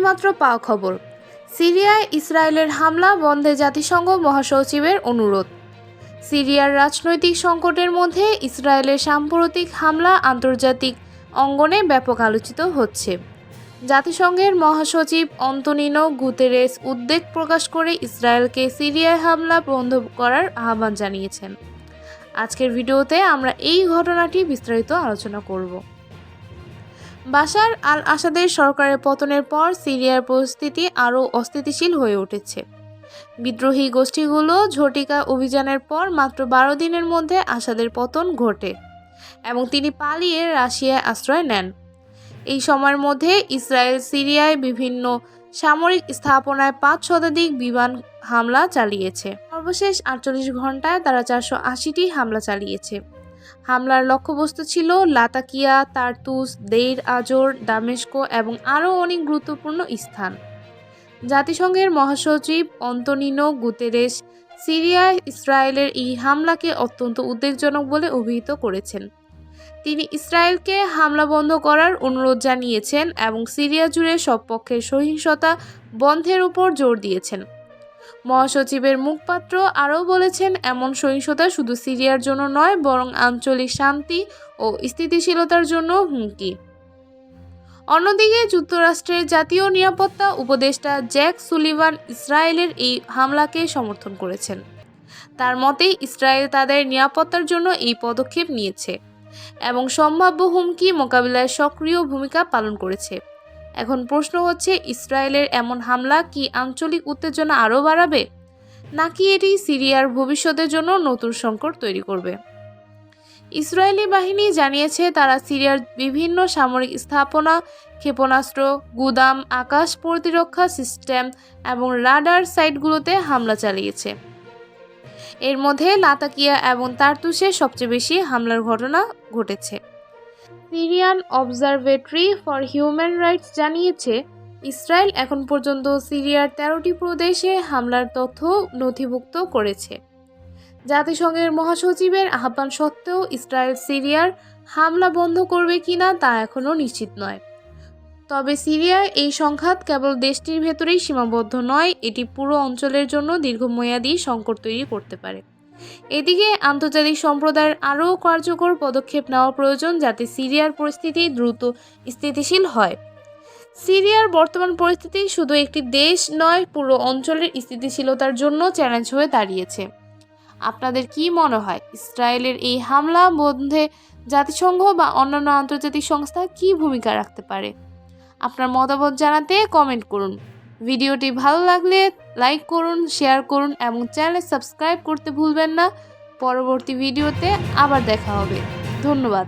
এইমাত্র পাওয়া খবর, সিরিয়ায় ইসরায়েলের হামলা বন্ধে জাতিসংঘ মহাসচিবের অনুরোধ। সিরিয়ার রাজনৈতিক সংকটের মধ্যে ইসরায়েলের সাম্প্রতিক হামলা আন্তর্জাতিক অঙ্গনে ব্যাপক আলোচিত হচ্ছে। জাতিসংঘের মহাসচিব অন্তোনিনো গুতেরেস উদ্বেগ প্রকাশ করে ইসরায়েলকে সিরিয়ায় হামলা বন্ধ করার আহ্বান জানিয়েছেন। আজকের ভিডিওতে আমরা এই ঘটনাটি বিস্তারিত আলোচনা করব। বাশার আল আসাদের সরকারের পতনের পর সিরিয়ার পরিস্থিতি আরও অস্থিতিশীল হয়ে উঠেছে। বিদ্রোহী গোষ্ঠীগুলো ঝটিকা অভিযানের পর মাত্র 12 দিনের মধ্যে আসাদের পতন ঘটে এবং তিনি পালিয়ে রাশিয়ায় আশ্রয় নেন। এই সময়ের মধ্যে ইসরায়েল সিরিয়ায় বিভিন্ন সামরিক স্থাপনায় 5 শতাধিক বিমান হামলা চালিয়েছে। সর্বশেষ 48 ঘন্টায় তারা 480টি হামলা চালিয়েছে। হামলার লক্ষ্যবস্তু ছিল লাতাকিয়া, তার্তুস, দেইর আজর, দামেস্কো এবং আরও অনেক গুরুত্বপূর্ণ স্থান। জাতিসংঘের মহাসচিব অন্তোনিনো গুতেরেস সিরিয়ায় ইসরায়েলের এই হামলাকে অত্যন্ত উদ্বেগজনক বলে অভিহিত করেছেন। তিনি ইসরায়েলকে হামলা বন্ধ করার অনুরোধ জানিয়েছেন এবং সিরিয়া জুড়ে সব পক্ষের সহিংসতা বন্ধের উপর জোর দিয়েছেন। মহাসচিবের মুখপাত্র আরও বলেছেন, এমন সহিংসতা শুধু সিরিয়ার জন্য নয় বরং আঞ্চলিক শান্তি ও স্থিতিশীলতার জন্য হুমকি। অন্যদিকে যুক্তরাষ্ট্রের জাতীয় নিরাপত্তা উপদেষ্টা জ্যাক সুলিভান ইসরায়েলের এই হামলাকে সমর্থন করেছেন। তার মতে ইসরায়েল তাদের নিরাপত্তার জন্য এই পদক্ষেপ নিয়েছে এবং সম্ভাব্য হুমকি মোকাবিলায় সক্রিয় ভূমিকা পালন করেছে। এখন প্রশ্ন হচ্ছে, ইসরায়েলের এমন হামলা কি আঞ্চলিক উত্তেজনা আরও বাড়াবে, নাকি এটি সিরিয়ার ভবিষ্যতের জন্য নতুন সংকট তৈরি করবে? ইসরায়েলি বাহিনী জানিয়েছে তারা সিরিয়ার বিভিন্ন সামরিক স্থাপনা, ক্ষেপণাস্ত্র, গুদাম, আকাশ প্রতিরক্ষা সিস্টেম এবং রাডার সাইটগুলোতে হামলা চালিয়েছে। এর মধ্যে লাতাকিয়া এবং তার্তুসে সবচেয়ে বেশি হামলার ঘটনা ঘটেছে। Syrian observatory for human rights জানিয়েছে ইসরায়েল এখন পর্যন্ত সিরিয়ার 13টি প্রদেশে হামলার তথ্য নথিভুক্ত করেছে। জাতিসংঘের মহাসচিবের আহ্বান সত্ত্বেও ইসরায়েল সিরিয়ার হামলা বন্ধ করবে কিনা তা এখনও নিশ্চিত নয়। তবে সিরিয়ার এই সংঘাত কেবল দেশটির ভেতরেই সীমাবদ্ধ নয়, এটি পুরো অঞ্চলের জন্য দীর্ঘমেয়াদী সংকট তৈরি করতে পারে। এদিকে আন্তর্জাতিক সম্প্রদায়ের আরও কার্যকর পদক্ষেপ নেওয়া প্রয়োজন যাতে সিরিয়ার পরিস্থিতি দ্রুত স্থিতিশীল হয়। সিরিয়ার বর্তমান পরিস্থিতি শুধু একটি দেশ নয়, পুরো অঞ্চলের স্থিতিশীলতার জন্য চ্যালেঞ্জ হয়ে দাঁড়িয়েছে। আপনাদের কি মনে হয়, ইসরায়েলের এই হামলা বন্ধে জাতিসংঘ বা অন্যান্য আন্তর্জাতিক সংস্থা কি ভূমিকা রাখতে পারে? আপনার মতামত জানাতে কমেন্ট করুন। ভিডিওটি ভালো লাগলে লাইক করুন, শেয়ার করুন এবং চ্যানেল সাবস্ক্রাইব করতে ভুলবেন না। পরবর্তী ভিডিওতে আবার দেখা হবে। ধন্যবাদ।